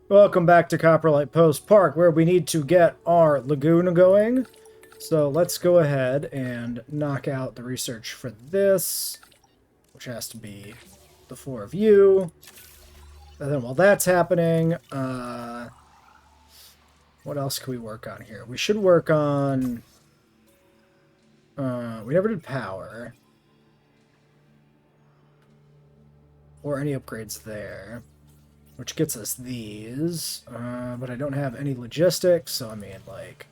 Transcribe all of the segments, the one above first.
Welcome back to Coprolite-Post Park, where we need to get our lagoon going. So let's go ahead and knock out the research for this, which has to be the four of you. And then while that's happening, what else can we work on here? We should work on... we never did power. Or any upgrades there. Which gets us these, but I don't have any logistics, so I mean, like,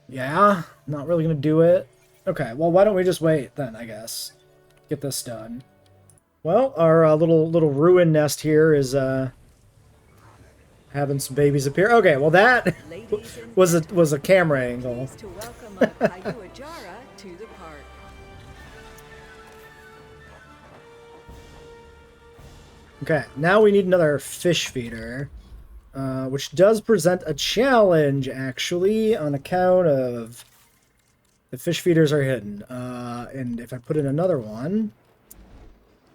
yeah, not really gonna do it. Okay, well, why don't we just wait then, I guess. Get this done. Well, our little ruin nest here is, having some babies appear. Okay, well, that was a camera angle. To welcome a Kayuajara to the park. Okay, now we need another fish feeder, which does present a challenge, actually, on account of the fish feeders are hidden. And if I put in another one,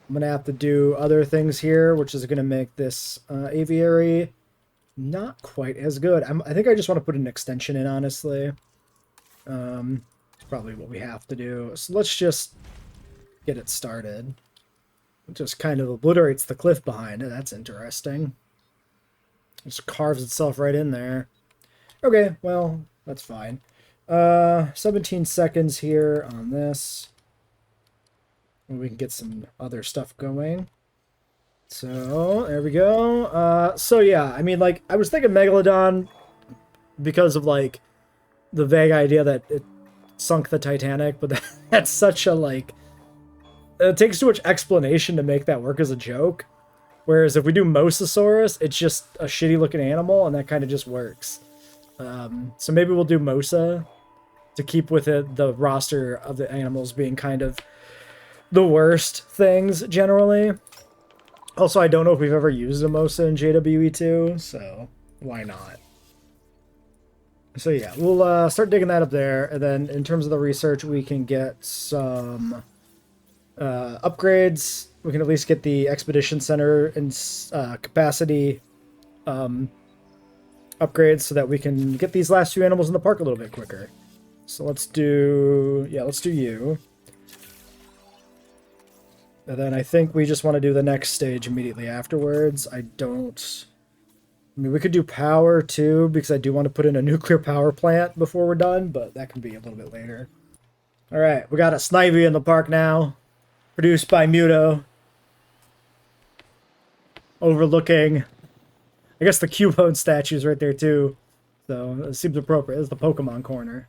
I'm going to have to do other things here, which is going to make this aviary not quite as good. I think I just want to put an extension in, honestly. It's probably what we have to do. So let's just get it started. It just kind of obliterates the cliff behind it. That's interesting. It just carves itself right in there. Okay, well, that's fine. 17 seconds here on this. And we can get some other stuff going. So, there we go. So yeah, I mean, like, I was thinking Megalodon because of, like, the vague idea that it sunk the Titanic, but that's such a, like... It takes too much explanation to make that work as a joke. Whereas if we do Mosasaurus, it's just a shitty looking animal, and that kind of just works. So maybe we'll do Mosa to keep with it the roster of the animals being kind of the worst things generally. Also, I don't know if we've ever used a Mosa in JWE2, so why not? So yeah, we'll start digging that up there, and then in terms of the research, we can get some... upgrades. We can at least get the expedition center and capacity upgrades so that we can get these last few animals in the park a little bit quicker. So let's do you. And then I think we just want to do the next stage immediately afterwards. I mean, we could do power too, because I do want to put in a nuclear power plant before we're done, but that can be a little bit later. All right, we got a Snivy in the park now. Produced by Muto. Overlooking, I guess, the Cubone statues right there too. So it seems appropriate. It's the Pokemon corner.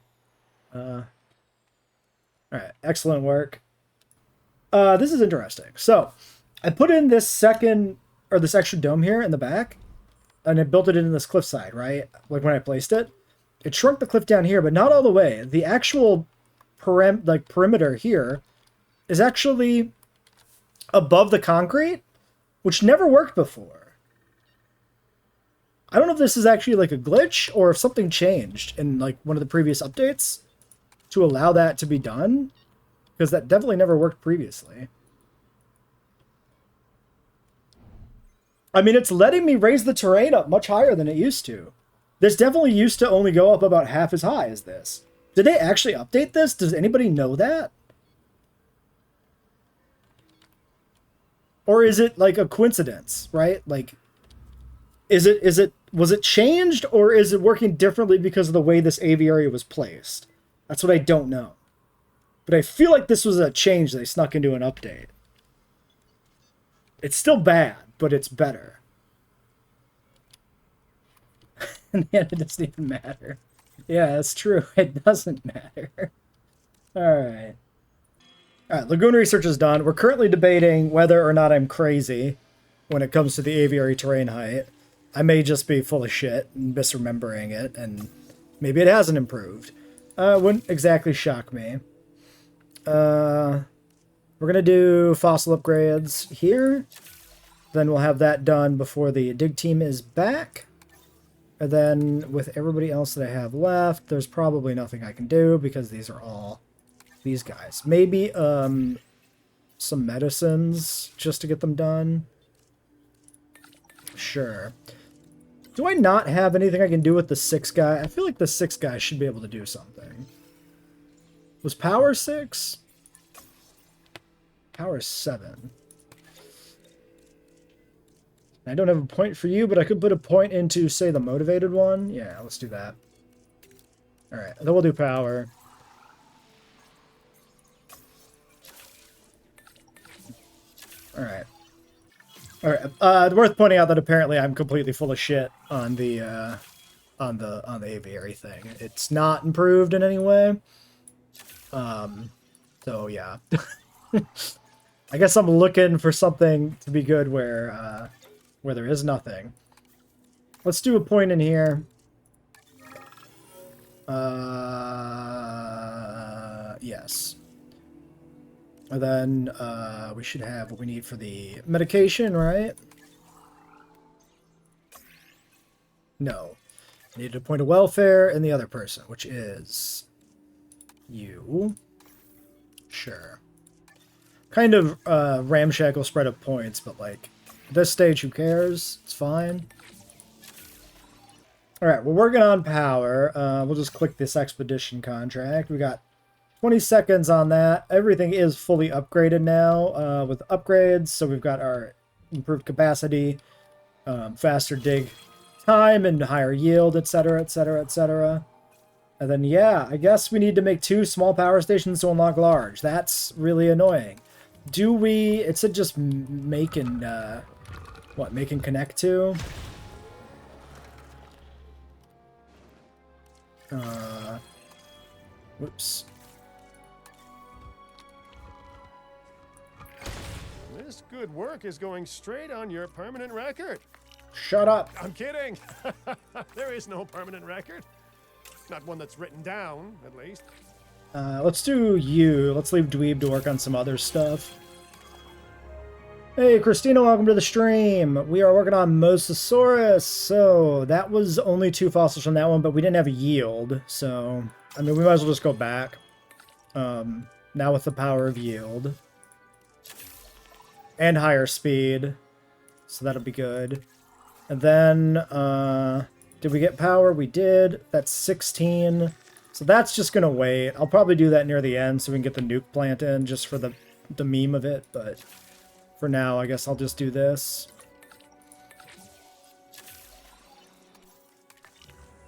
Alright, excellent work. This is interesting. So, I put in this this extra dome here in the back, and I built it in this cliffside, right? Like when I placed it. It shrunk the cliff down here, but not all the way. The actual perimeter here is actually above the concrete, which never worked before. I don't know if this is actually like a glitch or if something changed in like one of the previous updates to allow that to be done, because that definitely never worked previously. I mean, it's letting me raise the terrain up much higher than it used to. This definitely used to only go up about half as high as this. Did they actually update this? Does anybody know that? Or is it like a coincidence, right? Like, was it changed, or is it working differently because of the way this aviary was placed? That's what I don't know. But I feel like this was a change they snuck into an update. It's still bad, but it's better. And the end, it doesn't even matter. Yeah, that's true. It doesn't matter. Alright. Alright, Lagoon research is done. We're currently debating whether or not I'm crazy when it comes to the aviary terrain height. I may just be full of shit and misremembering it, and maybe it hasn't improved. Wouldn't exactly shock me. We're gonna do fossil upgrades here. Then we'll have that done before the dig team is back. And then with everybody else that I have left, there's probably nothing I can do because these are all these guys. Maybe some medicines just to get them done. Sure. Do I not have anything I can do with the 6 guy? I feel like the 6 guy should be able to do something. Was power 6? Power 7. I don't have a point for you, but I could put a point into, say, the motivated one. Yeah, let's do that. Alright, then we'll do power. Alright. Alright, worth pointing out that apparently I'm completely full of shit on the aviary thing. It's not improved in any way. So yeah. I guess I'm looking for something to be good where there is nothing. Let's do a point in here. Yes. And then we should have what we need for the medication, right? No. I need a point of welfare in the other person, which is you. Sure. Kind of ramshackle spread of points, but like at this stage, who cares? It's fine. Alright, we're working on power. We'll just click this expedition contract. We got 20 seconds on that. Everything is fully upgraded now with upgrades. So we've got our improved capacity, faster dig time, and higher yield, etc., etc., etc. And then, yeah, I guess we need to make 2 small power stations to unlock large. That's really annoying. Do we... It said just make and... what, make and connect to? Whoops. This good work is going straight on your permanent record. Shut up. I'm kidding. There is no permanent record. Not one that's written down, at least. Let's do you. Let's leave Dweeb to work on some other stuff. Hey, Christina, welcome to the stream. We are working on Mosasaurus. So that was only 2 fossils from that one, but we didn't have a yield. So, I mean, we might as well just go back. Now with the power of yield. And higher speed. So that'll be good. And then, did we get power? We did. That's 16. So that's just going to wait. I'll probably do that near the end so we can get the nuke plant in just for the meme of it. But for now, I guess I'll just do this.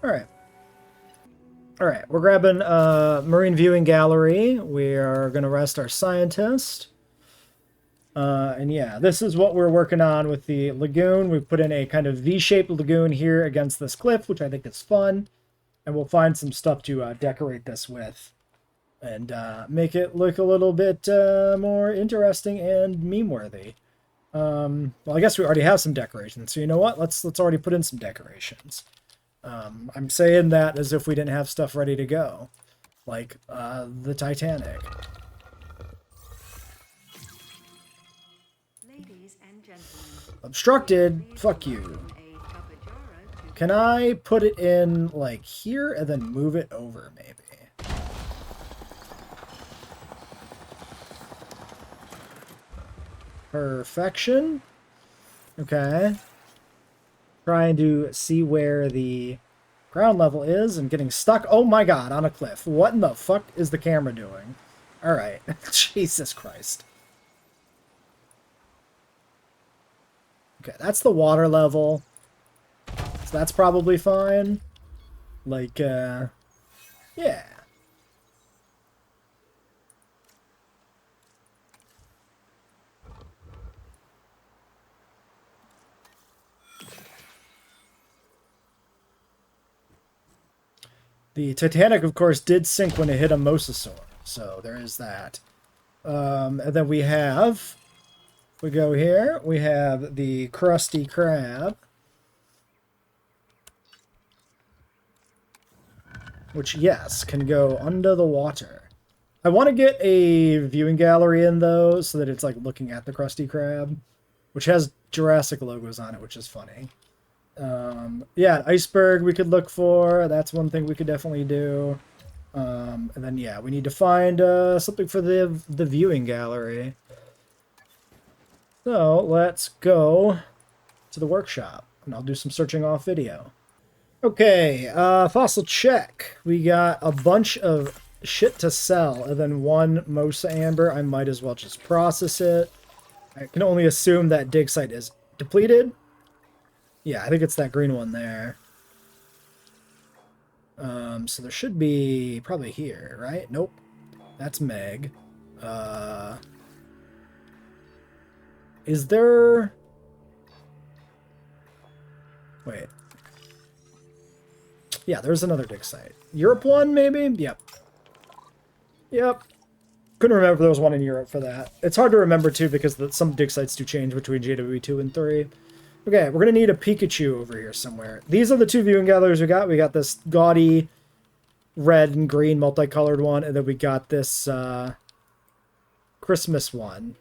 Alright. Alright, we're grabbing Marine Viewing Gallery. We are going to rest our scientist. And yeah, this is what we're working on with the lagoon. We've put in a kind of V-shaped lagoon here against this cliff, which I think is fun. And we'll find some stuff to decorate this with. And make it look a little bit more interesting and meme-worthy. Well, I guess we already have some decorations. So you know what? Let's already put in some decorations. I'm saying that as if we didn't have stuff ready to go. Like the Titanic. Ladies and gentlemen, Obstructed. Fuck you. Can I put it in, like, here and then move it over, maybe? Perfection. Okay. Trying to see where the ground level is and getting stuck. Oh my god, on a cliff. What in the fuck is the camera doing? Alright. Jesus Christ. Okay, that's the water level. So that's probably fine. Like, yeah. The Titanic, of course, did sink when it hit a mosasaur. So there is that. And then we have... We go here. We have the Krusty Krab. Which, yes, can go under the water. I want to get a viewing gallery in, though, so that it's, like, looking at the Krusty Krab. Which has Jurassic logos on it, which is funny. Yeah, iceberg we could look for. That's one thing we could definitely do. And then, yeah, we need to find something for the viewing gallery. So, let's go to the workshop. and I'll do some searching off video. Okay, fossil check. We got a bunch of shit to sell, and then one Mosa Amber. I might as well just process it. I can only assume that dig site is depleted. Yeah, I think it's that green one there. So there should be probably here, right? Nope. That's Meg. Is there... Wait. Yeah, there's another dig site. Europe one, maybe? Yep. Yep. Couldn't remember if there was one in Europe for that. It's hard to remember, too, because some dig sites do change between JWE2 and 3. Okay, we're going to need a Pikachu over here somewhere. These are the two viewing gatherers we got. We got this gaudy red and green multicolored one, and then we got this Christmas one,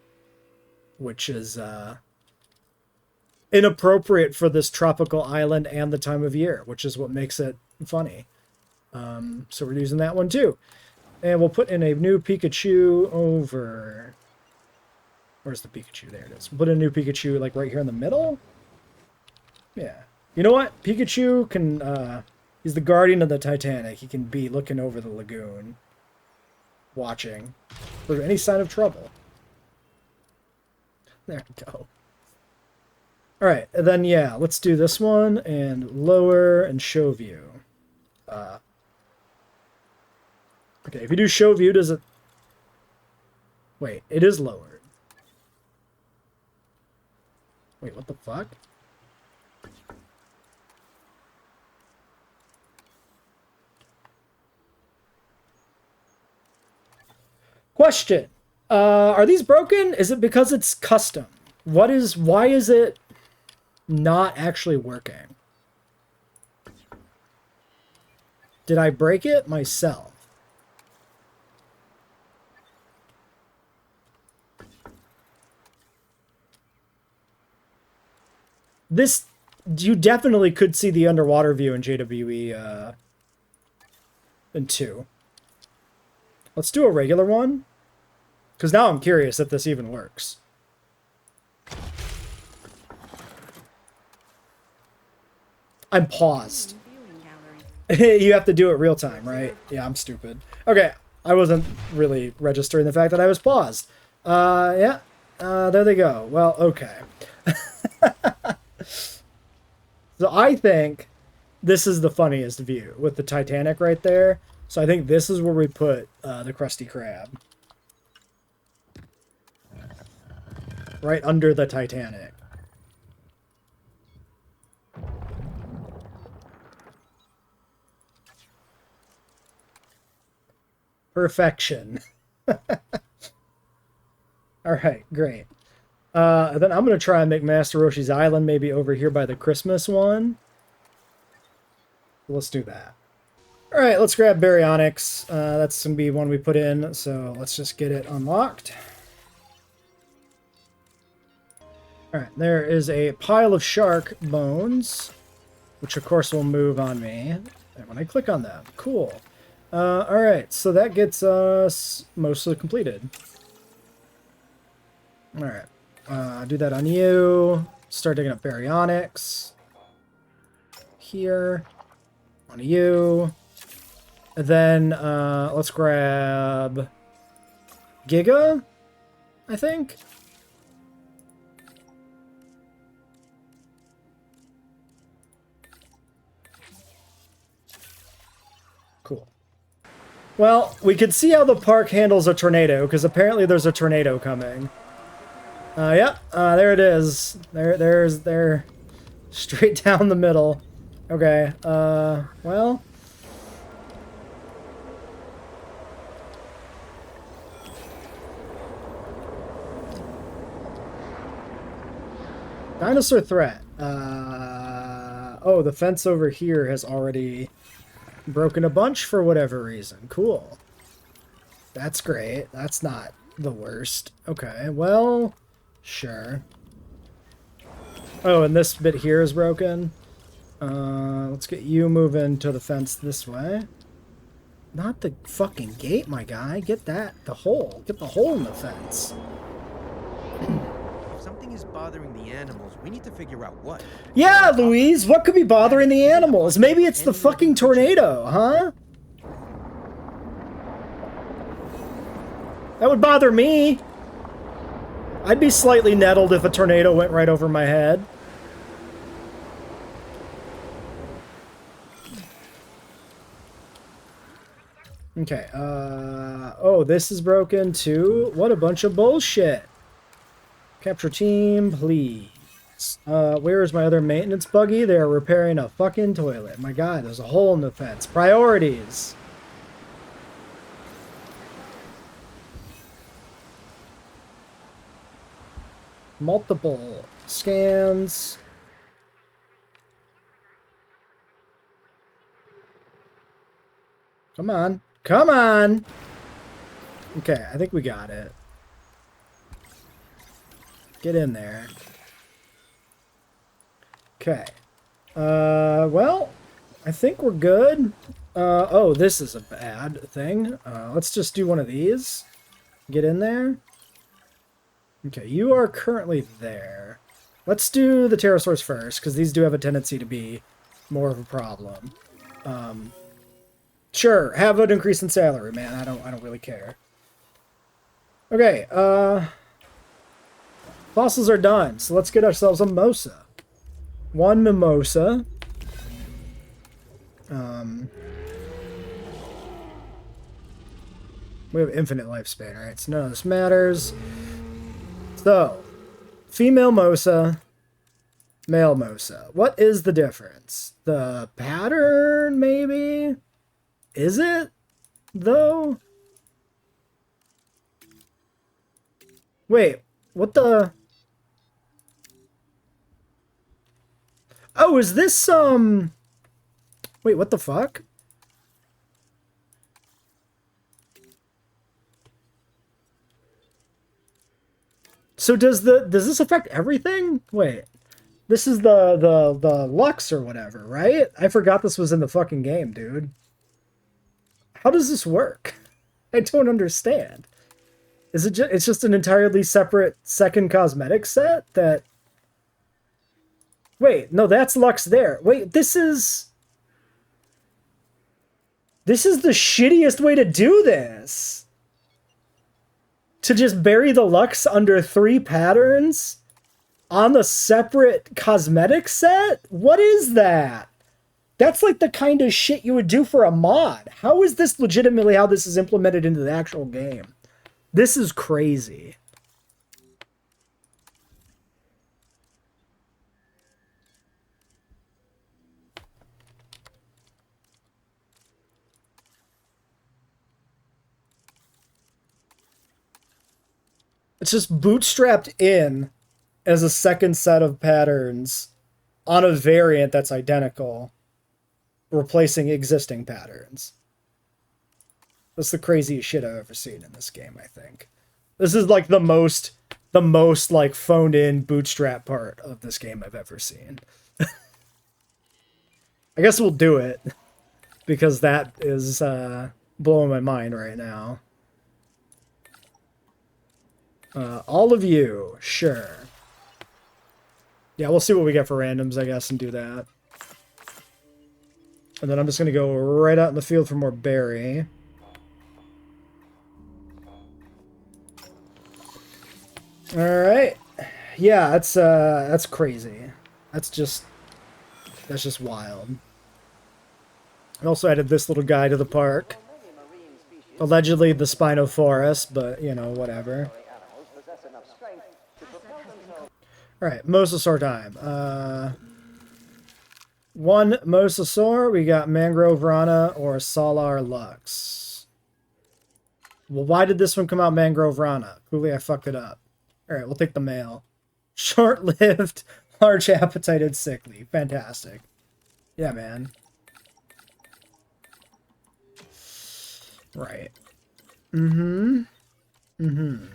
which is inappropriate for this tropical island and the time of year, which is what makes it funny. So we're using that one too. And we'll put in a new Pikachu over... Where's the Pikachu? There it is. We'll put in a new Pikachu like right here in the middle. Yeah. You know what? Pikachu can... he's the guardian of the Titanic. He can be looking over the lagoon. Watching. For any sign of trouble. There we go. Alright, and then yeah, let's do this one, and lower and show view. Okay, if you do show view, does it... Wait, it is lowered. Wait, what the fuck? Question. Are these broken? Is it because it's custom? Why is it not actually working? Did I break it myself? This, you definitely could see the underwater view in JWE in 2. Let's do a regular one. Because now I'm curious if this even works. I'm paused. You have to do it real time, right? Yeah, I'm stupid. Okay, I wasn't really registering the fact that I was paused. Yeah, there they go. Well, okay. So I think this is the funniest view with the Titanic right there. So I think this is where we put the Krusty Krab. Right under the Titanic. Perfection. Alright, great. Then I'm going to try and make Master Roshi's Island maybe over here by the Christmas one. Let's do that. Alright, let's grab Baryonyx. That's going to be one we put in, so let's just get it unlocked. Alright, there is a pile of shark bones, which of course will move on me. And when I click on them, cool. Alright, so that gets us mostly completed. Alright, do that on you. Start digging up Baryonyx. Here. On you. And then, let's grab Giga, I think. Cool. Well, we can see how the park handles a tornado, because apparently there's a tornado coming. Yep, there it is. There's straight down the middle. Okay, well. Dinosaur threat. Oh, the fence over here has already broken a bunch for whatever reason. Cool. That's great. That's not the worst. Okay, well, sure. Oh, and this bit here is broken. Let's get you moving to the fence this way. Not the fucking gate, my guy. Get that. The hole. Get the hole in the fence. If something is bothering the animals, we need to figure out what. Yeah, Louise, what could be bothering the animals? Maybe it's the fucking tornado, huh? That would bother me. I'd be slightly nettled if a tornado went right over my head. Okay, oh, this is broken too? What a bunch of bullshit. Capture team, please. Where is my other maintenance buggy? They are repairing a fucking toilet. My god, there's a hole in the fence. Priorities. Multiple scans. Come on. Come on! Okay, I think we got it. Get in there. Okay. Well, I think we're good. Oh, this is a bad thing. Let's just do one of these. Get in there. Okay, you are currently there. Let's do the pterosaurs first, because these do have a tendency to be more of a problem. Sure, have an increase in salary, man. I don't really care. Okay, fossils are done, so let's get ourselves a mimosa. One mimosa. We have infinite lifespan, right? So none of this matters. So, female mosa, male mosa. What is the difference? The pattern, maybe? Is it, though? Wait, what the... Oh, is this, Wait, what the fuck? So does this affect everything? Wait. This is the Lux or whatever, right? I forgot this was in the fucking game, dude. How does this work? I don't understand. Is it it's just an entirely separate second cosmetic set that... Wait, no, that's Lux there. Wait, this is the shittiest way to do this. To just bury the Lux under 3 patterns on the separate cosmetic set? What is that? That's like the kind of shit you would do for a mod. How is this legitimately how this is implemented into the actual game? This is crazy. It's just bootstrapped in as a second set of patterns on a variant that's identical, replacing existing patterns. That's the craziest shit I've ever seen in this game, I think. This is like the most like phoned in bootstrap part of this game I've ever seen. I guess we'll do it because that is blowing my mind right now. All of you, sure. Yeah, we'll see what we get for randoms, I guess, and do that. And then I'm just going to go right out in the field for more berry. Alright. Yeah, that's crazy. That's just wild. I also added this little guy to the park. Allegedly the Spinosaurus, but, you know, whatever. Alright, mosasaur time. One mosasaur, we got Mangrove Rana or Salar Lux. Well, why did this one come out Mangrove Rana? Clearly I fucked it up. Alright, we'll take the male. Short-lived, large appetited, sickly. Fantastic. Yeah, man. Right. Mm-hmm. Mm-hmm.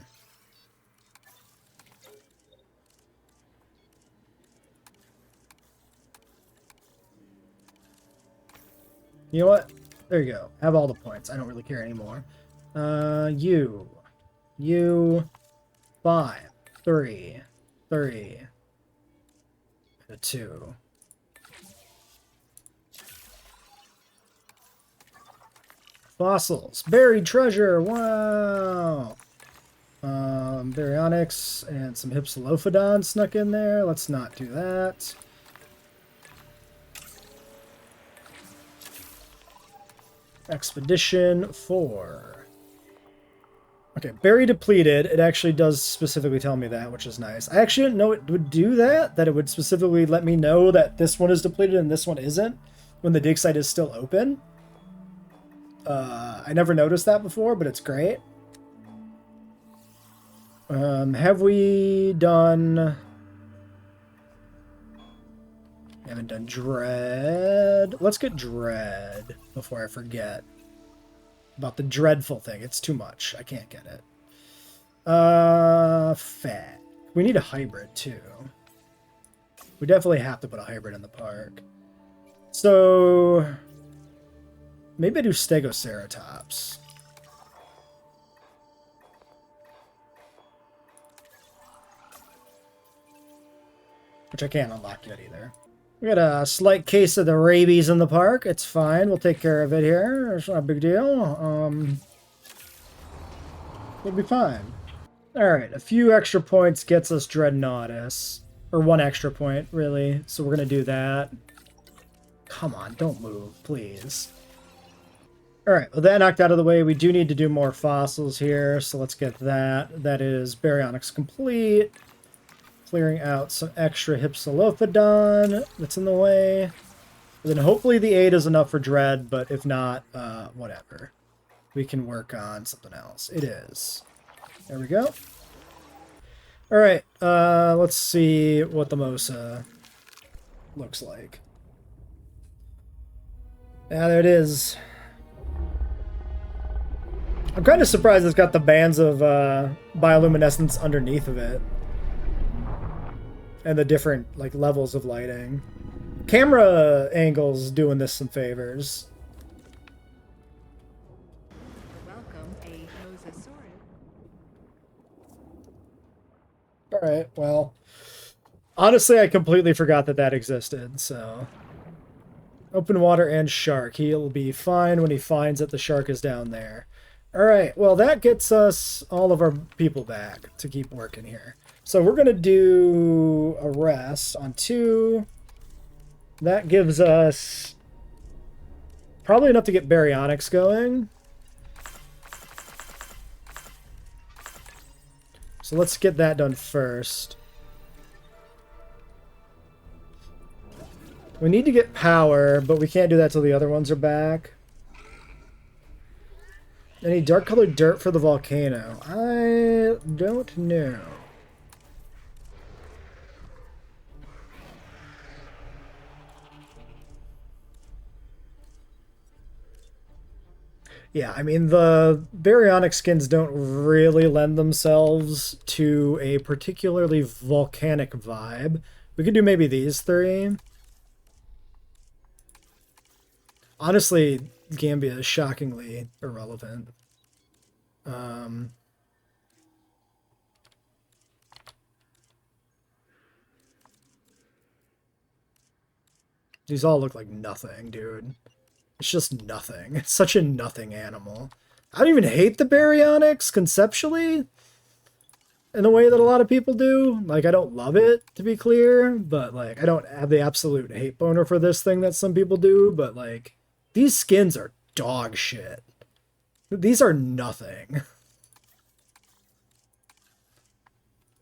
You know what? There you go. Have all the points. I don't really care anymore. You. 5, 3, 3. And a 2. Fossils. Buried treasure. Wow. Baryonyx and some Hypsilophodon snuck in there. Let's not do that. Expedition 4. Okay, berry depleted. It actually does specifically tell me that, which is nice. I actually didn't know it would do that, that it would specifically let me know that this one is depleted and this one isn't when the dig site is still open. I never noticed that before, but it's great. Have we done... We haven't done Dread. Let's get Dread before I forget about the dreadful thing. It's too much. I can't get it. Fat. We need a hybrid, too. We definitely have to put a hybrid in the park. So... maybe I do Stegoceratops. Which I can't unlock yet either. We got a slight case of the rabies in the park. It's fine. We'll take care of it here. It's not a big deal. We'll be fine. Alright, a few extra points gets us Dreadnoughtus. Or 1 extra point, really. So we're going to do that. Come on, don't move, please. Alright, with that knocked out of the way, we do need to do more fossils here. So let's get that. That is Baryonyx complete. Clearing out some extra Hypsilophodon that's in the way. And then hopefully the 8 is enough for Dread, but if not, whatever. We can work on something else. It is. There we go. Alright, let's see what the Mosa looks like. Yeah, there it is. I'm kind of surprised it's got the bands of bioluminescence underneath of it. And the different like levels of lighting. Camera angles doing this some favors. Welcome, a mosasaurus. Alright, well. Honestly, I completely forgot that that existed, so... Open water and shark. He'll be fine when he finds that the shark is down there. Alright, well that gets us all of our people back to keep working here. So we're going to do a rest on 2. That gives us probably enough to get Baryonyx going. So let's get that done first. We need to get power, but we can't do that till the other ones are back. Any dark colored dirt for the volcano? I don't know. Yeah, I mean, the baryonyx skins don't really lend themselves to a particularly volcanic vibe. We could do maybe these 3. Honestly, Gambia is shockingly irrelevant. These all look like nothing, dude. It's just nothing. It's such a nothing animal. I don't even hate the baryonyx conceptually in a way that a lot of people do. Like, I don't love it, to be clear, but, like, I don't have the absolute hate boner for this thing that some people do, but, like, these skins are dog shit. These are nothing.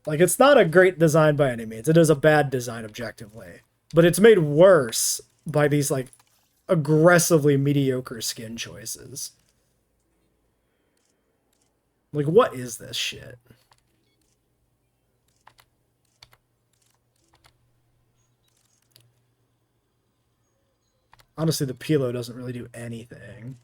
Like, it's not a great design by any means. It is a bad design objectively. But it's made worse by these, like, aggressively mediocre skin choices. Like, what is this shit? Honestly, the Pilo doesn't really do anything.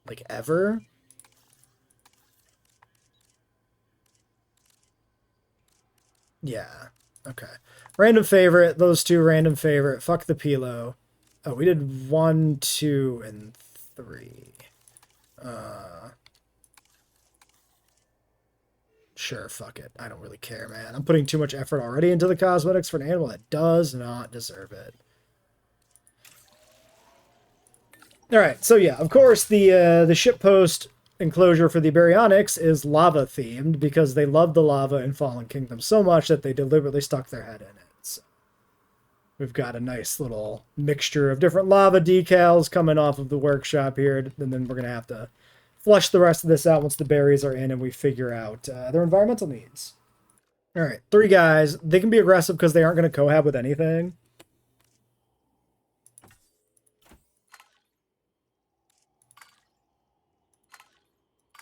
Like, ever? Yeah. Okay. Random favorite. Those 2 random favorite. Fuck the Pilo. Oh, we did 1, 2, and 3. Sure, fuck it. I don't really care, man. I'm putting too much effort already into the cosmetics for an animal that does not deserve it. Alright, so yeah, of course, the shippost enclosure for the baryonyx is lava themed because they love the lava in Fallen Kingdom so much that they deliberately stuck their head in it. So we've got a nice little mixture of different lava decals coming off of the workshop here, and then we're going to have to flush the rest of this out once the berries are in and we figure out their environmental needs. Alright, 3 guys. They can be aggressive because they aren't going to cohab with anything.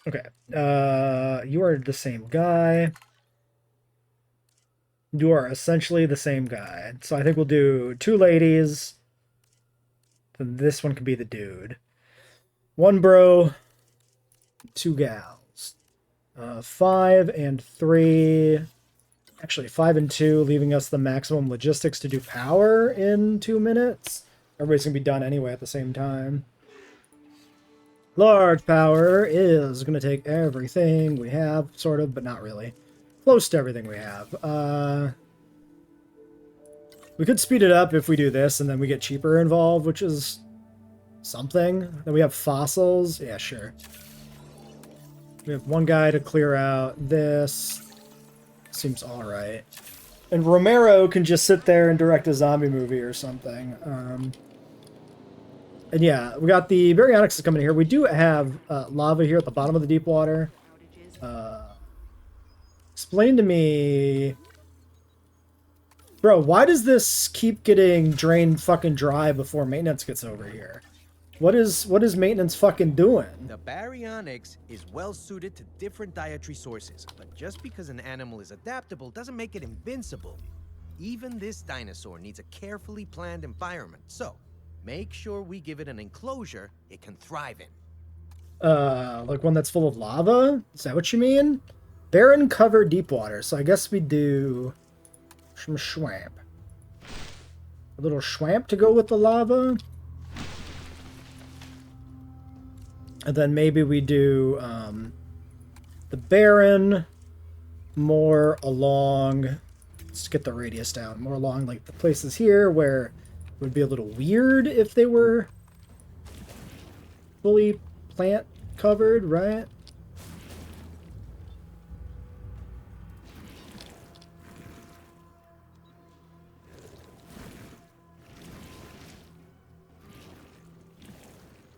Okay, you are the same guy. You are essentially the same guy. So I think we'll do 2 ladies. Then this one can be the dude. 1 bro, 2 gals. 5 and 3. Actually, 5 and 2, leaving us the maximum logistics to do power in 2 minutes. Everybody's going to be done anyway at the same time. Large power is going to take everything we have, sort of, but not really. Close to everything we have. We could speed it up if we do this, and then we get cheaper involved, which is something. Then we have fossils. Yeah, sure. We have 1 guy to clear out this. Seems alright. And Romero can just sit there and direct a zombie movie or something. And yeah, we got the baryonyx coming here. We do have lava here at the bottom of the deep water. Explain to me... Bro, why does this keep getting drained fucking dry before maintenance gets over here? What is maintenance fucking doing? The baryonyx is well suited to different dietary sources, but just because an animal is adaptable doesn't make it invincible. Even this dinosaur needs a carefully planned environment, so make sure we give it an enclosure it can thrive in. Like one that's full of lava? Is that what you mean? Barren covered deep water, so I guess we do some swamp. A little swamp to go with the lava. And then maybe we do the barren more along, let's get the radius down, more along like the places here where it would be a little weird if they were fully plant covered, right?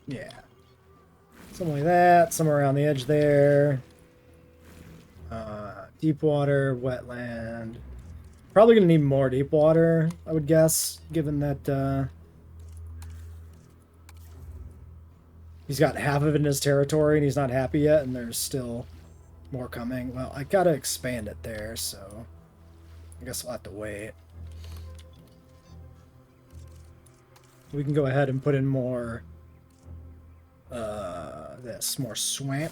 Yeah. Something like that, somewhere around the edge there. Deep water, wetland. Probably gonna need more deep water, I would guess, given that he's got half of it in his territory and he's not happy yet, and there's still more coming. Well, I gotta expand it there, so I guess we'll have to wait. We can go ahead and put in more more swamp.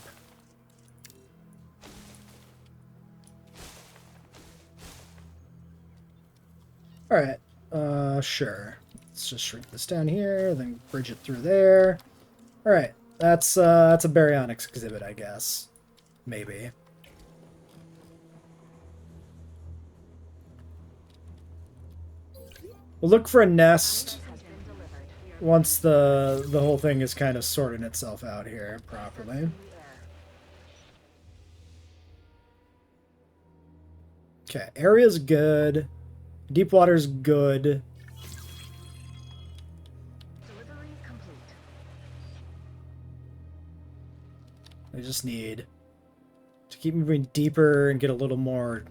Alright, sure. Let's just shrink this down here, then bridge it through there. Alright, that's a baryonyx exhibit, I guess. Maybe. We'll look for a nest once the whole thing is kind of sorting itself out here properly. Okay, area's good. Deep water's good. Delivery complete. I just need to keep moving deeper and get a little more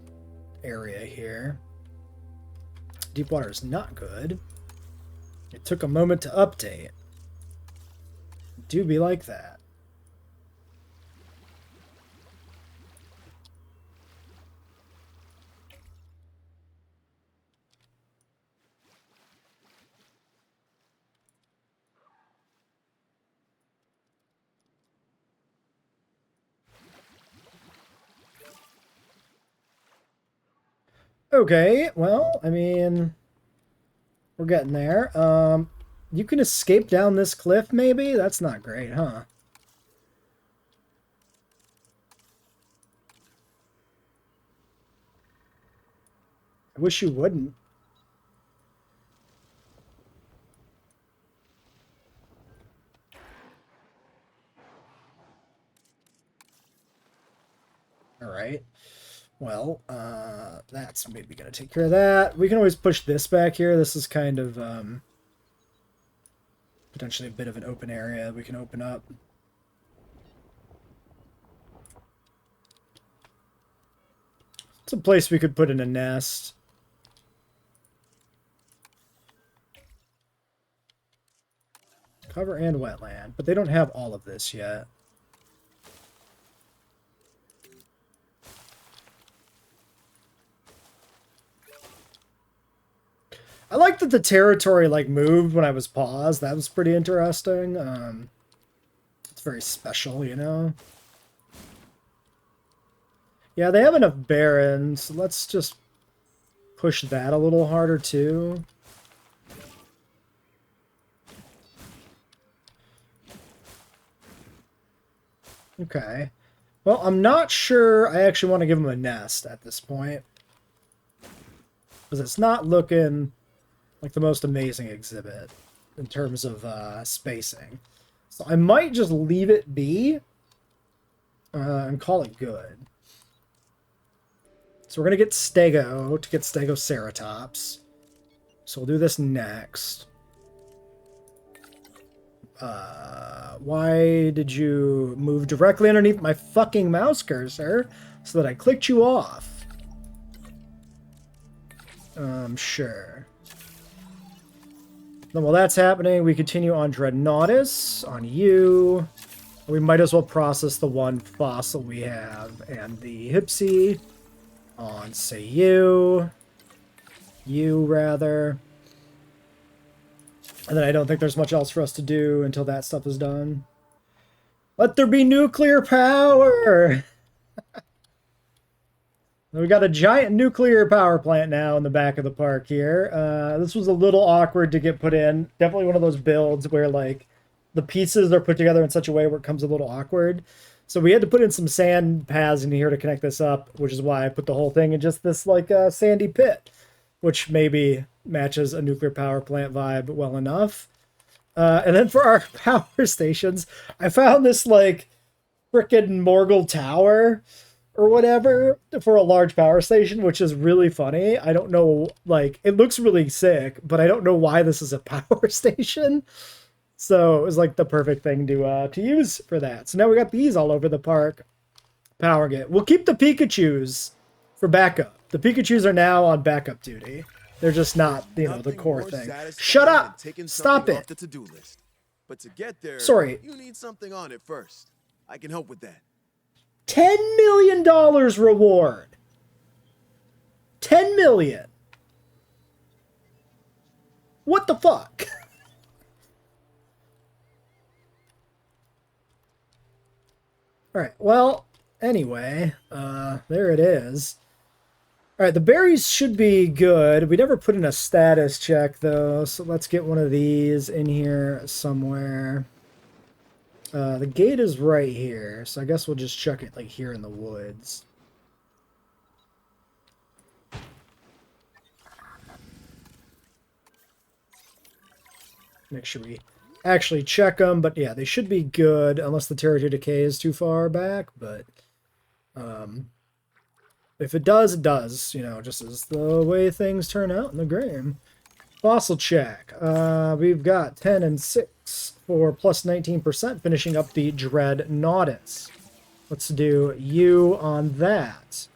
area here. Deep water is not good. It took a moment to update. Do be like that. Okay, well, I mean, we're getting there. You can escape down this cliff, maybe? That's not great, huh? I wish you wouldn't. All right. Well, that's maybe going to take care of that. We can always push this back here. This is kind of potentially a bit of an open area we can open up. It's a place we could put in a nest. Cover and wetland, but they don't have all of this yet. I like that the territory like moved when I was paused. That was pretty interesting. It's very special, you know? Yeah, they have enough barrens. So let's just push that a little harder too. Okay. Well, I'm not sure I actually want to give them a nest at this point. Because it's not looking like the most amazing exhibit in terms of spacing. So I might just leave it be and call it good. So we're going to get Stego to get Stegoceratops. So we'll do this next. Why did you move directly underneath my fucking mouse cursor so that I clicked you off? Sure. Then while that's happening, we continue on Dreadnoughtus, on you. We might as well process the one fossil we have, and the Hipsy on, say, you. You, rather. And then I don't think there's much else for us to do until that stuff is done. Let there be nuclear power! We got a giant nuclear power plant now in the back of the park here. This was a little awkward to get put in. Definitely one of those builds where, like, the pieces are put together in such a way where it comes a little awkward. So we had to put in some sand paths in here to connect this up, which is why I put the whole thing in just this, like, sandy pit, which maybe matches a nuclear power plant vibe well enough. And then for our power stations, I found this, like, frickin' Morgul Tower or whatever for a large power station, which is really funny. I don't know, like, it looks really sick, but I don't know why this is a power station. So it was like the perfect thing to use for that. So now we got these all over the park powering it. We'll keep the Pikachus for backup. The Pikachus are now on backup duty. They're just not, you know, the core thing. Shut up! Stop it! But to get there, sorry. You need something on it first. I can help with that. $10 million reward. 10 million. What the fuck? Alright, well, anyway, there it is. Alright, the berries should be good. We never put in a status check, though, so let's get one of these in here somewhere. The gate is right here, so I guess we'll just chuck it, like, here in the woods. Make sure we actually check them, but yeah, they should be good, unless the territory decay is too far back, but if it does, it does, you know, just as the way things turn out in the game. Fossil check. We've got 10 and 6 for plus 19%, finishing up the Dreadnoughtus. Let's do you on that.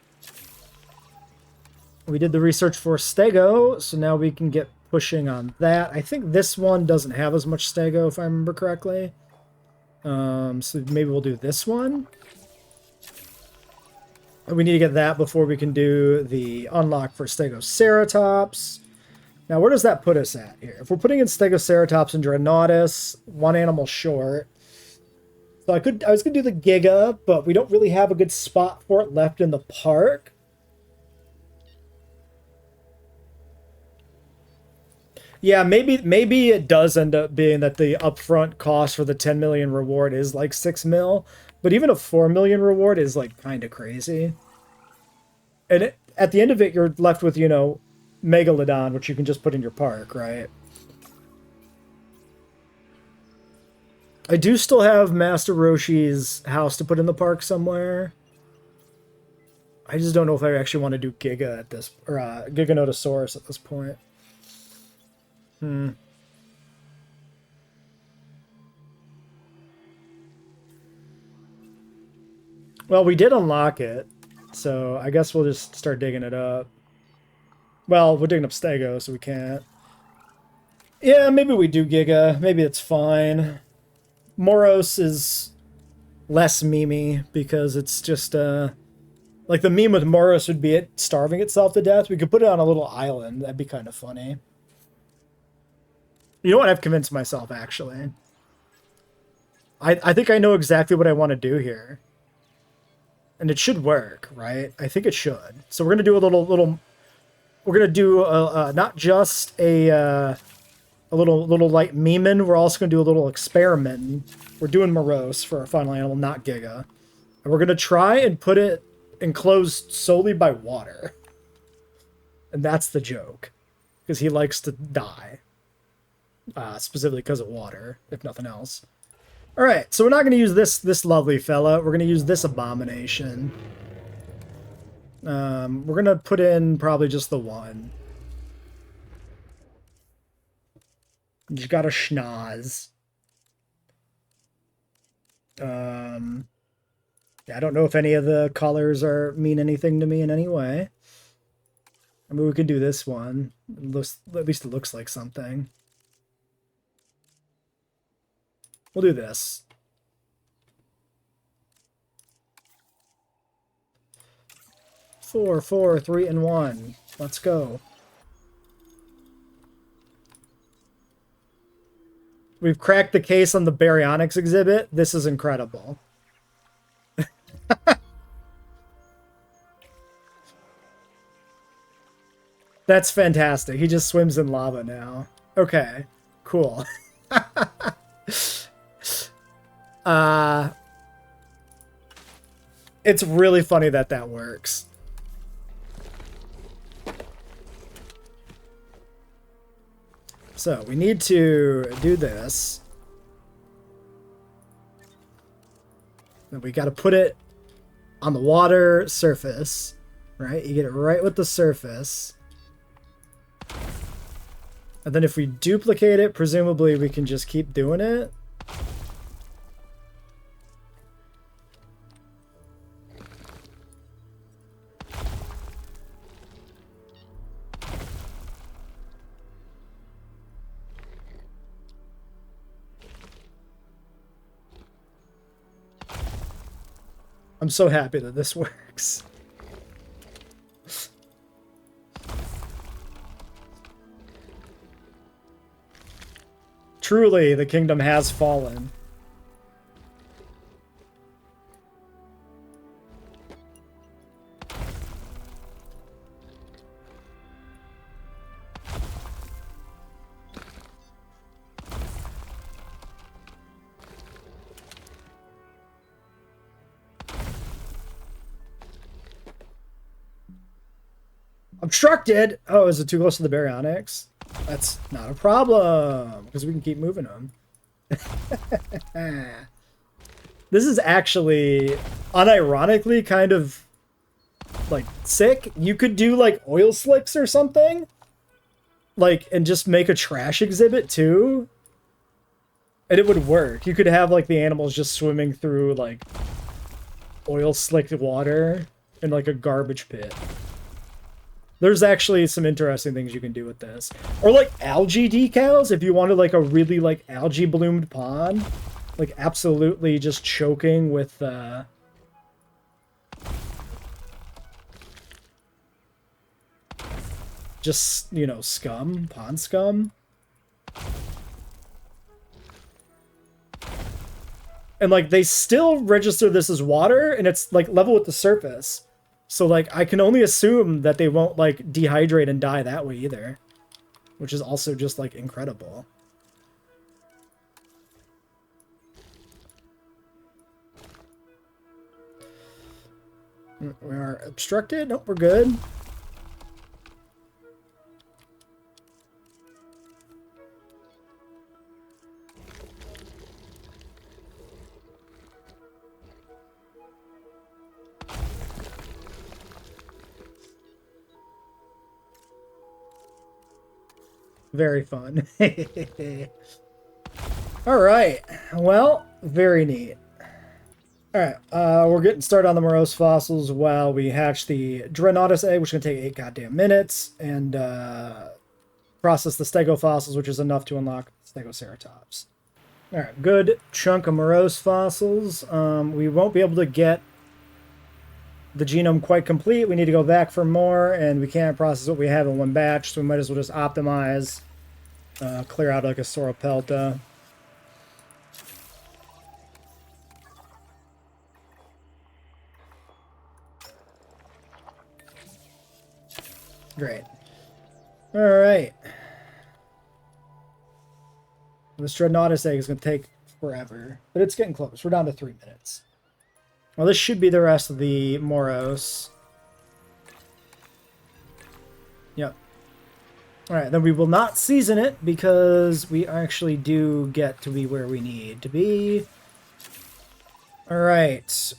We did the research for Stego, so now we can get pushing on that. I think this one doesn't have as much Stego, if I remember correctly. So maybe we'll do this one. We need to get that before we can do the unlock for Stegoceratops. Now, where does that put us at here? If we're putting in Stegoceratops and Dreadnoughtus, one animal short. So I was going to do the Giga, but we don't really have a good spot for it left in the park. Yeah, maybe it does end up being that the upfront cost for the 10 million reward is like 6 mil, but even a 4 million reward is like kind of crazy. And at the end of it, you're left with, you know, Megalodon, which you can just put in your park, right? I do still have Master Roshi's house to put in the park somewhere. I just don't know if I actually want to do Giga at this, or Giganotosaurus at this point. Well, we did unlock it, so I guess we'll just start digging it up. Well, we're digging up Stego, so we can't. Yeah, maybe we do Giga. Maybe it's fine. Moros is less memey because it's just, like the meme with Moros would be it starving itself to death. We could put it on a little island. That'd be kind of funny. You know what? I've convinced myself, actually. I think I know exactly what I want to do here. And it should work, right? I think it should. So we're going to do a little... We're going to do not just a little light memeing. We're also going to do a little experimenting. We're doing Morose for our final animal, not Giga. And we're going to try and put it enclosed solely by water. And that's the joke. Because he likes to die. Specifically because of water, if nothing else. Alright, so we're not going to use this lovely fella. We're going to use this abomination. We're going to put in probably just the one. He's got a schnoz. Yeah, I don't know if any of the colors mean anything to me in any way. I mean, we could do this one. At least it looks like something. We'll do this. Four, 3, and 1. Let's go. We've cracked the case on the baryonyx exhibit. This is incredible. That's fantastic. He just swims in lava now. Okay, cool. It's really funny that works. So we need to do this. And we got to put it on the water surface, right? You get it right with the surface. And then if we duplicate it, presumably we can just keep doing it. I'm so happy that this works. Truly, the kingdom has fallen. Obstructed! Oh, is it too close to the baryonyx? That's not a problem, because we can keep moving them. This is actually, unironically, kind of, like, sick. You could do, like, oil slicks or something. Like, and just make a trash exhibit, too. And it would work. You could have, like, the animals just swimming through, like, oil-slicked water in, like, a garbage pit. There's actually some interesting things you can do with this. Or like algae decals, if you wanted like a really like algae bloomed pond. Like absolutely just choking with just, you know, scum, pond scum. And like they still register this as water and it's like level with the surface. So, like, I can only assume that they won't, like, dehydrate and die that way either. Which is also just, like, incredible. We are obstructed. Nope, we're good. Very fun. All right. Well, very neat. All right. We're getting started on the morose fossils while we hatch the Dreadnoughtus egg, which is going to take 8 goddamn minutes, and process the stego fossils, which is enough to unlock Stegoceratops. All right. Good chunk of morose fossils. We won't be able to get the genome quite complete. We need to go back for more, and we can't process what we have in one batch, so we might as well just optimize, clear out like a Sauropelta. Great. All right. This Dreadnoughtus egg is going to take forever, but it's getting close. We're down to 3 minutes. Well, this should be the rest of the Moros. Yep. Alright, then we will not season it because we actually do get to be where we need to be. Alright,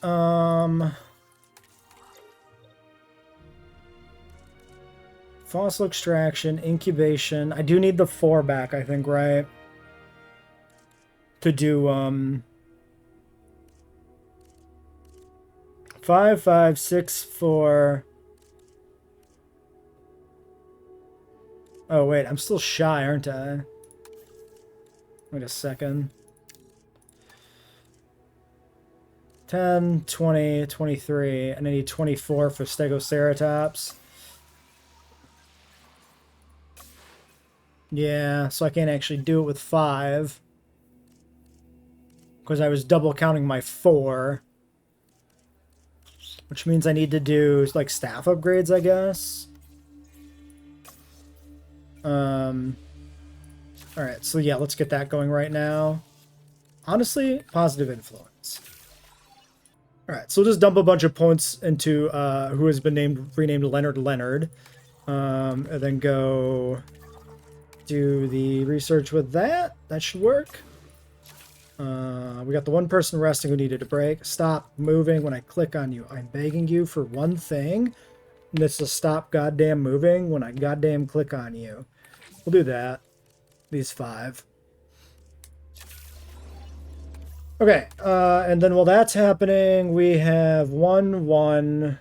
fossil extraction, incubation. I do need the 4 back, I think, right? To do, 5, 5, 6, 4. Oh, wait, I'm still shy, aren't I? Wait a second. 10, 20, 23, and I need 24 for Stegoceratops. Yeah, so I can't actually do it with 5. Because I was double counting my 4. Which means I need to do, like, staff upgrades, I guess. Alright, so yeah, let's get that going right now. Honestly, positive influence. Alright, so we'll just dump a bunch of points into who has been renamed Leonard. And then go do the research with that. That should work. We got the one person resting who needed a break. Stop moving when I click on you. I'm begging you for one thing. And it's to stop goddamn moving when I goddamn click on you. We'll do that. These 5. Okay, and then while that's happening, we have 1, 1,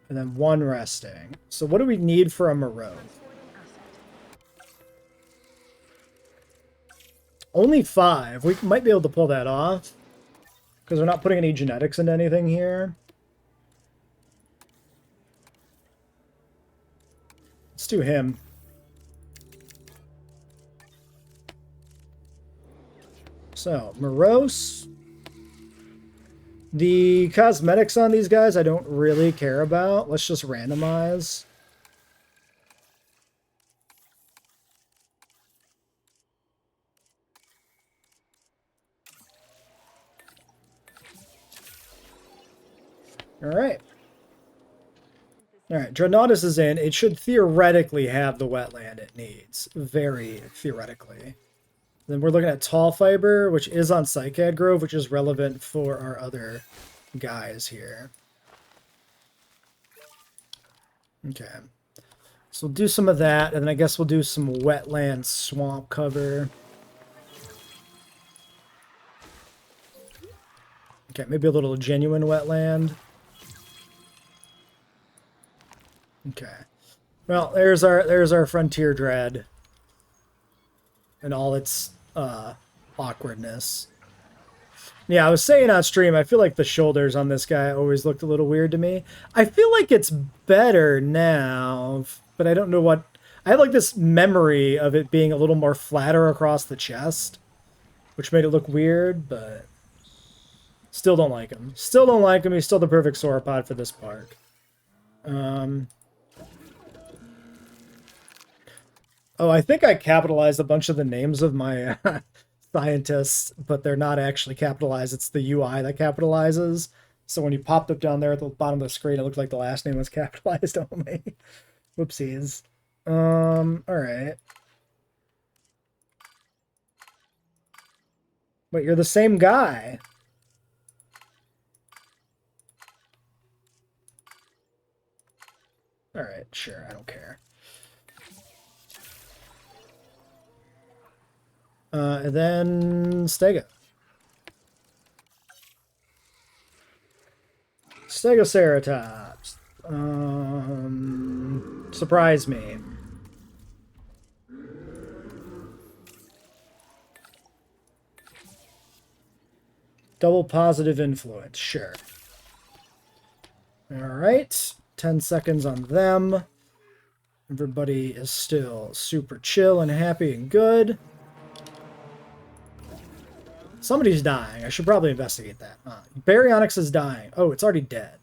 and then 1 resting. So what do we need for a Moreau? Only 5. We might be able to pull that off. Because we're not putting any genetics into anything here. Let's do him. So, morose. The cosmetics on these guys I don't really care about. Let's just randomize. Alright. Alright, Dreadnoughtus is in. It should theoretically have the wetland it needs. Very theoretically. Then we're looking at Tall Fiber, which is on Cycad Grove, which is relevant for our other guys here. Okay. So we'll do some of that, and then I guess we'll do some wetland swamp cover. Okay, maybe a little genuine wetland. Okay. Well, there's our Frontier Dread. And all its awkwardness. Yeah, I was saying on stream, I feel like the shoulders on this guy always looked a little weird to me. I feel like it's better now, but I don't know what... I have like this memory of it being a little more flatter across the chest, which made it look weird, but still don't like him. Still don't like him. He's still the perfect sauropod for this park. Oh, I think I capitalized a bunch of the names of my scientists, but they're not actually capitalized. It's the UI that capitalizes. So when you popped up down there at the bottom of the screen, it looked like the last name was capitalized only. Whoopsies. Alright. Wait, you're the same guy. Alright, sure, I don't care. And then Stego. Stegoceratops. Surprise me. Double positive influence, sure. Alright, 10 seconds on them. Everybody is still super chill and happy and good. Somebody's dying. I should probably investigate that. Baryonyx is dying. Oh, it's already dead.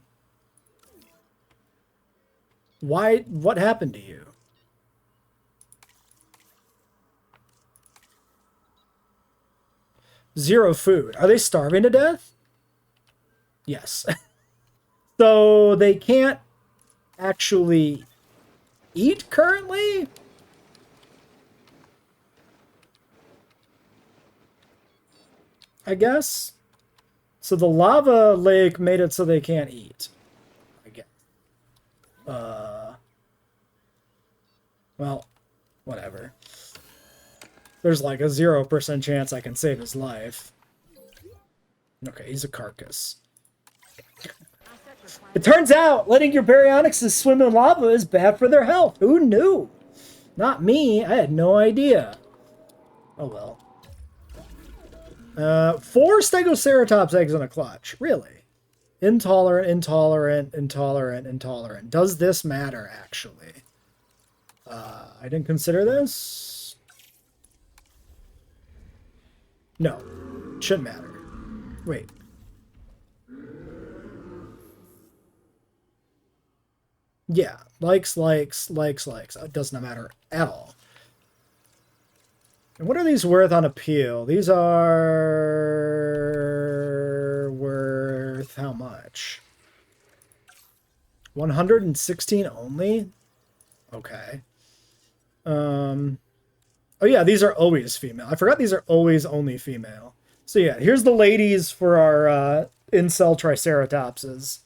Why? What happened to you? Zero food. Are they starving to death? Yes. So they can't actually eat currently? I guess. So the lava lake made it so they can't eat. I guess. Well, whatever. There's like a 0% chance I can save his life. Okay, he's a carcass. It turns out letting your baryonyxes swim in lava is bad for their health. Who knew? Not me. I had no idea. Oh well. 4 Stegoceratops eggs in a clutch. Really? Intolerant, intolerant, intolerant, intolerant. Does this matter, actually? I didn't consider this. No. Shouldn't matter. Wait. Yeah. Likes. It does not matter at all. And what are these worth on appeal? These are worth how much? 116 only? Okay. Oh yeah, these are always female. I forgot these are always only female. So yeah, here's the ladies for our incel triceratopses.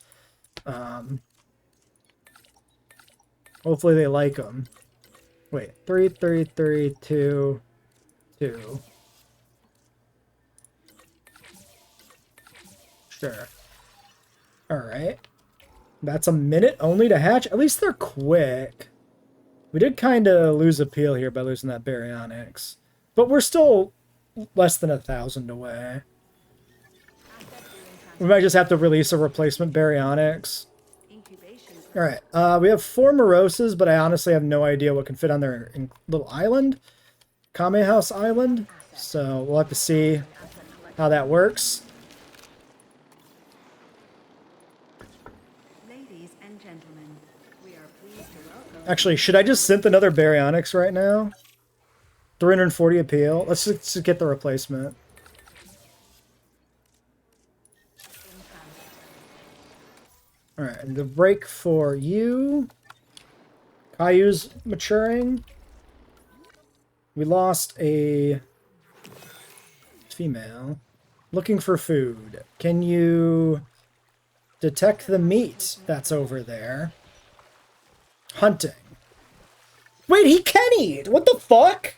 Hopefully they like them. Wait, 3, 3, 3, 2, 2. Sure. Alright. That's a minute only to hatch. At least they're quick. We did kind of lose appeal here by losing that baryonyx. But we're still less than 1,000 away. We might just have to release a replacement baryonyx. Alright, we have 4 moroses, but I honestly have no idea what can fit on their little island. Kame House Island. So we'll have to see how that works. Ladies and gentlemen, we are pleased to welcome. Actually, should I just synth another baryonyx right now? 340 appeal. Let's just get the replacement. Alright, and the break for you. Caillou's maturing. We lost a female. Looking for food. Can you detect the meat that's over there? Hunting. Wait, he can eat! What the fuck?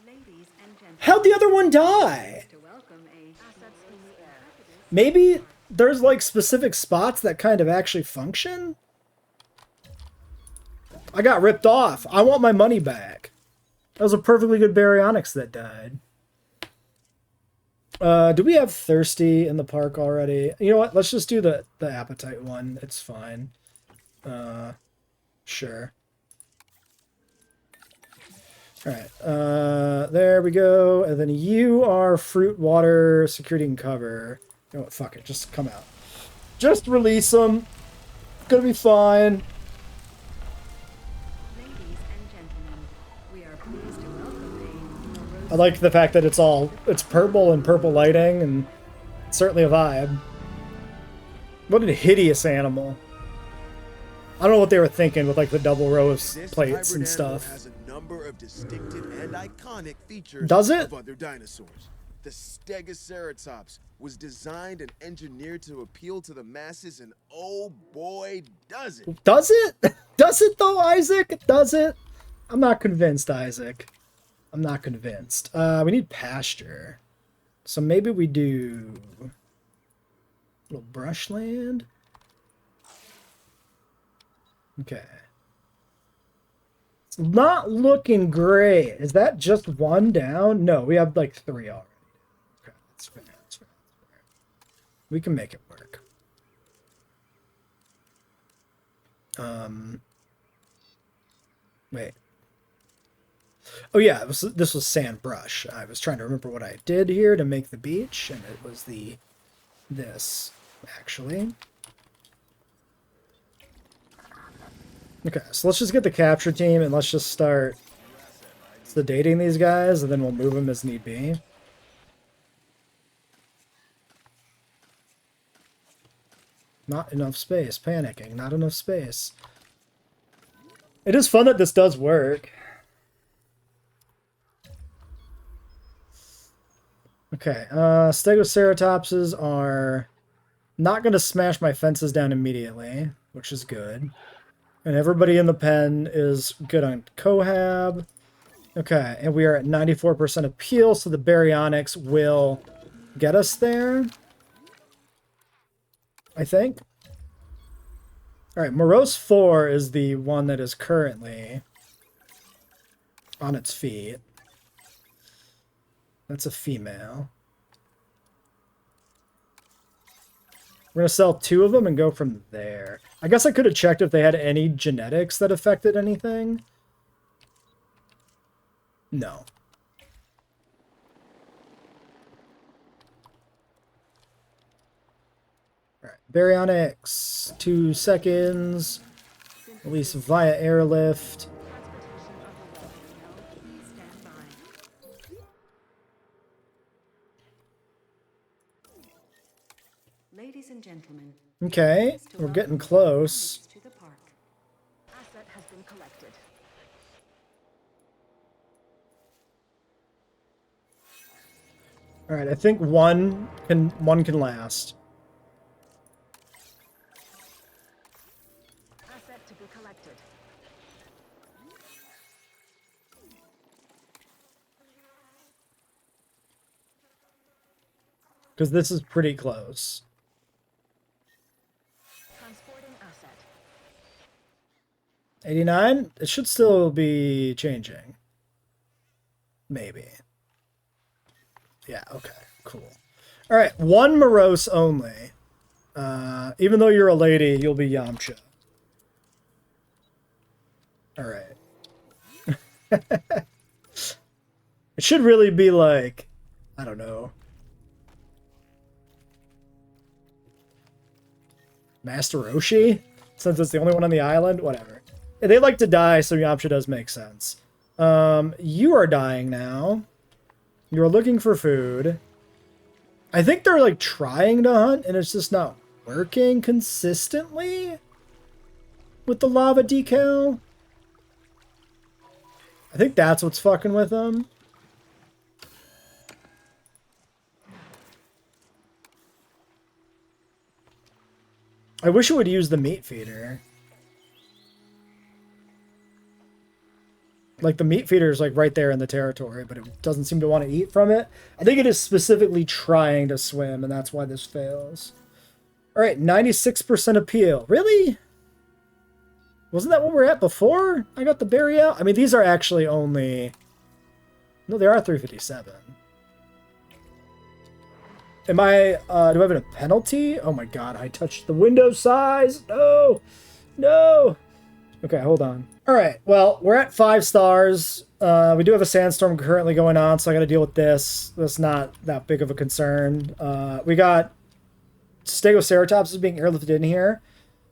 Ladies and gentlemen, How'd the other one die? to welcome a assets in the air. Maybe there's like specific spots that kind of actually function? I got ripped off. I want my money back. That was a perfectly good baryonyx that died. Do we have thirsty in the park already? You know what? Let's just do the appetite one. It's fine. Sure. Alright, there we go. And then you are fruit, water, security, and cover. You know what? Fuck it. Just come out. Just release them. It's gonna be fine. Ladies and gentlemen, we are pleased to welcome I like the fact that it's purple and purple lighting, and it's certainly a vibe. What a hideous animal. I don't know what they were thinking with like the double row of This plates hybrid and animal stuff. has a number of distinctive and iconic features Does it? of other dinosaurs. The Stegoceratops was designed and engineered to appeal to the masses, and oh boy, does it! Does it? Does it though, Isaac? Does it? I'm not convinced, Isaac. I'm not convinced. We need pasture. So maybe we do a little brushland. Okay. It's not looking great. Is that just one down? No, we have like 3 already. Okay, that's fair. That's fair. That's fair. We can make it work. Wait. Oh yeah, this was sand brush. I was trying to remember what I did here to make the beach, and it was this actually. Okay, so let's just get the capture team and let's just start sedating these guys, and then we'll move them as need be. Not enough space. Panicking. Not enough space. It is fun that this does work. Okay, Stegoceratopses are not going to smash my fences down immediately, which is good. And everybody in the pen is good on Cohab. Okay, and we are at 94% appeal, so the Baryonyx will get us there, I think. Alright, Morose 4 is the one that is currently on its feet. That's a female. We're going to sell 2 of them and go from there. I guess I could have checked if they had any genetics that affected anything. No. Alright, Baryonyx, 2 seconds. Release via airlift. Ladies and gentlemen, Okay, we're getting close. to the park. Asset has been collected. Alright, I think one can last. Asset to be collected. Because this is pretty close. Transporting asset. 89? It should still be changing. Maybe. Yeah, okay, cool. Alright, 1 Morose only. Even though you're a lady, you'll be Yamcha. Alright. It should really be like, I don't know. Master Roshi? Since it's the only one on the island? Whatever. They like to die, so Yamcha does make sense. You are dying now. You're looking for food. I think they're like trying to hunt, and it's just not working consistently with the lava decal. I think that's what's fucking with them. I wish it would use the meat feeder. Like, the meat feeder is, like, right there in the territory, but it doesn't seem to want to eat from it. I think it is specifically trying to swim, and that's why this fails. Alright, 96% appeal. Really? Wasn't that what we were at before I got the berry out? I mean, these are actually only... No, they are 357. Am I, do I have a penalty? Oh my god, I touched the window size! No! No! Okay, hold on. Alright, well, we're at 5 stars. We do have a sandstorm currently going on, so I gotta deal with this. That's not that big of a concern. We got Stegoceratops being airlifted in here,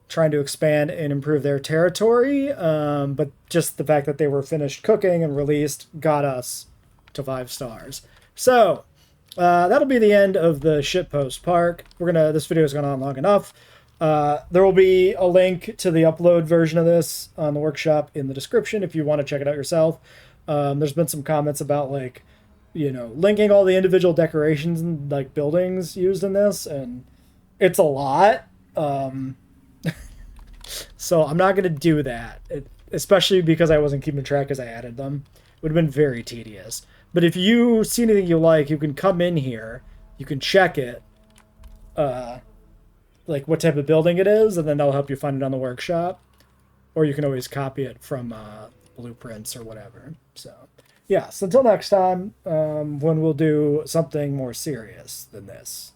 trying to expand and improve their territory, but just the fact that they were finished cooking and released got us to 5 stars. So, that'll be the end of the Shitpost Park. This video has gone on long enough. There will be a link to the upload version of this on the workshop in the description if you want to check it out yourself. There's been some comments about, like, you know, linking all the individual decorations and, like, buildings used in this, and it's a lot. So I'm not going to do that, especially because I wasn't keeping track as I added them. Would have been very tedious. But if you see anything you like, you can come in here, you can check it, like what type of building it is, and then that'll help you find it on the workshop. Or you can always copy it from blueprints or whatever. So, yeah, so until next time, when we'll do something more serious than this.